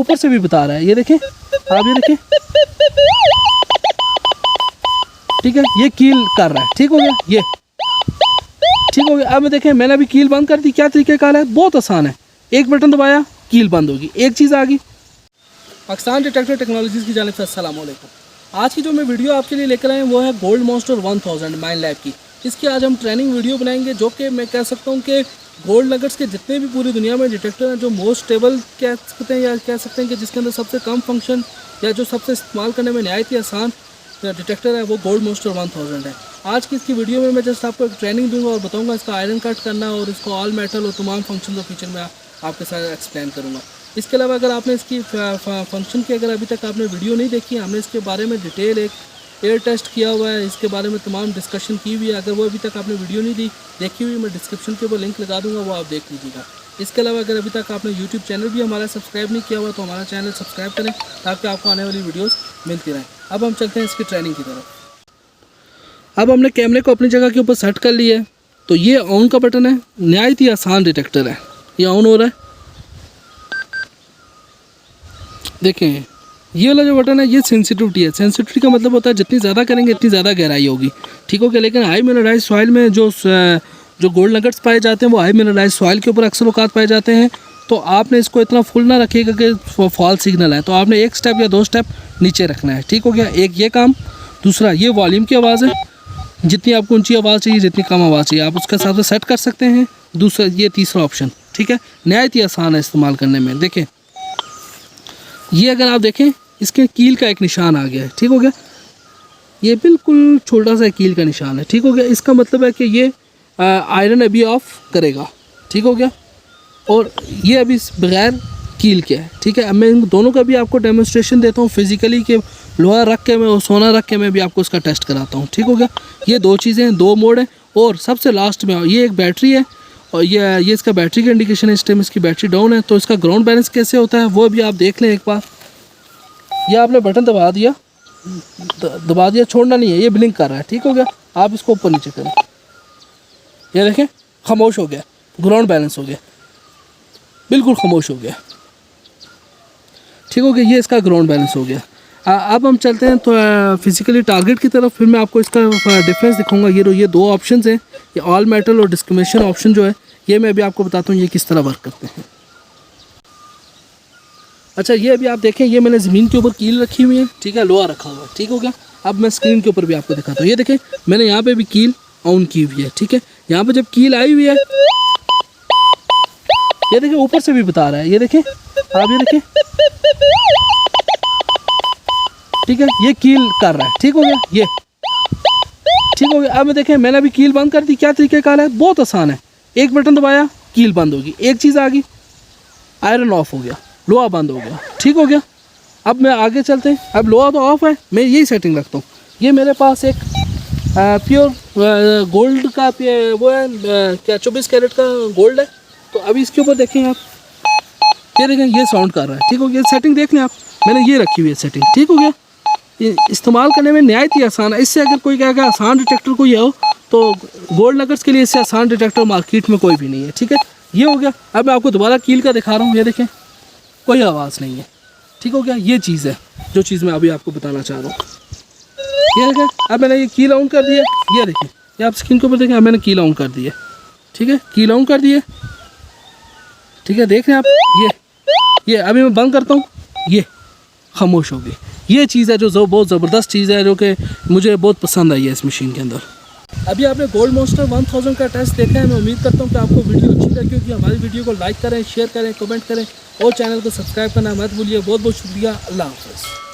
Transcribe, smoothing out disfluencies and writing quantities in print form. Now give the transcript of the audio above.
ऊपर से भी बता रहा है, ये देखें आप, ये देखें, ठीक है, ये कील कर रहा है, ठीक हो गया, ये ठीक हो गया। अब देखें मैंने अभी कील बंद कर दी, क्या तरीके कार है, बहुत आसान है, एक बटन दबाया कील बंद होगी, एक चीज़ आ गई। पाकिस्तान डिटेक्टर टेक्नोलॉजीज़ की जानिब से अस्सलाम वालेकुम। आज की जो मैं वीडियो आपके लिए लेकर आए हैं वो है गोल्ड मॉन्स्टर 1000 माइनलैब की। इसकी आज हम ट्रेनिंग वीडियो बनाएंगे, जो कि मैं कह सकता हूँ कि गोल्ड नगट्स के जितने भी पूरी दुनिया में डिटेक्टर हैं, जो मोस्ट स्टेबल कह सकते हैं, या कह सकते हैं कि जिसके अंदर सबसे कम फंक्शन या जो सबसे इस्तेमाल करने में नहायत ही आसान डिटेक्टर है, वो गोल्ड मॉन्स्टर 1000 है। आज की इसकी वीडियो में मैं जस्ट आपको एक ट्रेनिंग दूंगा और बताऊंगा इसका आयरन कट करना और इसको ऑल मेटल और तमाम फंक्शन और फीचर में आपके साथ एक्सप्लेन करूंगा। इसके अलावा अगर आपने इसकी फंक्शन की अगर अभी तक आपने वीडियो नहीं देखी, हमने इसके बारे में डिटेल एक एयर टेस्ट किया हुआ है, इसके बारे में तमाम डिस्कशन की हुई है। अगर वो अभी तक आपने वीडियो नहीं देखी हुई, मैं डिस्क्रिप्शन के ऊपर लिंक लगा दूंगा, वो आप देख लीजिएगा। इसके अलावा अगर अभी तक आपने यूट्यूब चैनल भी हमारा सब्सक्राइब नहीं किया हुआ तो हमारा चैनल सब्सक्राइब करें ताकि आपको आने वाली वीडियोस मिलती रहें। अब हम चलते हैं इसकी ट्रेनिंग की तरफ। अब हमने कैमरे को अपनी जगह के ऊपर सेट कर लिया है, तो ये ऑन का बटन है, नहायत ही आसान डिटेक्टर है, ये ऑन हो रहा है। देखें ये वाला जो बटन है ये सेंसिटिविटी है। सेंसिटिविटी का मतलब होता है जितनी ज़्यादा करेंगे इतनी ज़्यादा गहराई होगी, ठीक हो गया। लेकिन हाई मिनरलाइज्ड सॉइल में जो गोल्ड नगट्स पाए जाते हैं वो हाई मिनरलाइज्ड सॉइल के ऊपर अक्सर औकात पाए जाते हैं। तो आपने इसको इतना फुल ना रखिएगा कि फॉल सिग्नल है, तो आपने एक स्टेप या दो स्टेप नीचे रखना है, ठीक हो गया। एक ये काम, दूसरा ये वॉल्यूम की आवाज़ है, जितनी आपको ऊंची आवाज़ चाहिए, जितनी कम आवाज़ चाहिए आप उसके हिसाब से सेट कर सकते हैं। दूसरा ये तीसरा ऑप्शन, ठीक है, नहायत ही आसान है इस्तेमाल करने में। देखें ये अगर आप देखें इसके कील का एक निशान आ गया है, ठीक हो गया, ये बिल्कुल छोटा सा कील का निशान है, ठीक हो गया। इसका मतलब है कि ये आयरन अभी ऑफ करेगा, ठीक हो गया, और ये अभी बगैर कील के है, ठीक है। अब मैं इन दोनों का भी आपको डेमोन्स्ट्रेशन देता हूँ फिजिकली, कि लोहा रख के मैं और सोना रख के मैं भी आपको इसका टेस्ट कराता हूँ, ठीक हो गया। ये दो चीज़ें हैं, दो मोड हैं, और सबसे लास्ट में ये एक बैटरी है, और ये इसका बैटरी का इंडिकेशन है। इस टाइम इसकी बैटरी डाउन है, तो इसका ग्राउंड बैलेंस कैसे होता है वो भी आप देख लें एक बार। ये आपने बटन दबा दिया, छोड़ना नहीं है, ये ब्लिंक कर रहा है, ठीक हो गया। आप इसको ऊपर नीचे करें, ये देखें खामोश हो गया, ग्राउंड बैलेंस हो गया, बिल्कुल खामोश हो गया, ठीक हो गया। ये इसका ग्राउंड बैलेंस हो गया। अब हम चलते हैं तो फिजिकली टारगेट की तरफ, फिर मैं आपको इसका डिफरेंस दिखाऊंगा। ये दो ऑप्शंस हैं, ये ऑल मेटल और डिस्क्रिमिनेशन ऑप्शन जो है, ये मैं अभी आपको बताता हूँ ये किस तरह वर्क करते हैं। अच्छा ये अभी आप देखें, ये मैंने ज़मीन के ऊपर कील रखी हुई है, ठीक है, लोहा रखा हुआ है, ठीक हो गया। अब मैं स्क्रीन के ऊपर भी आपको दिखाता हूँ, ये देखें मैंने यहाँ पे भी कील ऑन की हुई है, ठीक है। यहाँ पे जब कील आई हुई है, ये देखें ऊपर से भी बता रहा है, ये देखें आप, ये देखें, ठीक है, ये कील कर रहा है, ठीक हो गया, ये ठीक हो गया। अब देखें मैंने अभी कील बंद कर दी, क्या तरीके कार है, बहुत आसान है, एक बटन दबाया कील बंद होगी, एक चीज़ आ गई, आयरन ऑफ हो गया, लोहा बंद हो गया, ठीक हो गया। अब मैं आगे चलते हैं। अब लोहा तो ऑफ है, मैं यही सेटिंग रखता हूँ। ये मेरे पास एक प्योर गोल्ड का वो है, क्या 24 कैरेट का गोल्ड है। तो अभी इसके ऊपर देखें आप, ये देखें ये साउंड कर रहा है, ठीक हो गया। सेटिंग देख लें आप, मैंने ये रखी हुई है सेटिंग, ठीक हो गया। इस्तेमाल करने में नहायत ही आसान है। इससे अगर कोई कहेगा आसान डिटेक्टर कोई हो तो गोल्ड नगट्स के लिए इससे आसान डिटेक्टर मार्केट में कोई भी नहीं है, ठीक है। ये हो गया। अब मैं आपको दोबारा कील का दिखा रहा हूँ, ये देखें कोई आवाज़ नहीं है, ठीक हो गया। ये चीज़ है जो चीज़ मैं अभी आपको बताना चाह रहा हूँ। ये देखें, अब मैंने ये कील ऑन कर दिया, ये देखें, ये आप स्क्रीन के ऊपर देखें, अब मैंने कील ऑन कर दिया, ठीक है, कील ऑन कर दिए, ठीक है। देख रहे हैं आप, ये अभी मैं बंद करता हूँ, ये खामोश हो गई। ये चीज़ है जो बहुत ज़बरदस्त चीज़ है, जो कि मुझे बहुत पसंद आई है इस मशीन के अंदर। अभी आपने गोल्ड मॉन्स्टर 1000 का टेस्ट देखा है। मैं उम्मीद करता हूँ कि आपको वीडियो अच्छी लगी होगी। हमारी वीडियो को लाइक करें, शेयर करें, कमेंट करें और चैनल को सब्सक्राइब करना मत भूलिए। बहुत बहुत शुक्रिया। अल्लाह हाफ़िज़।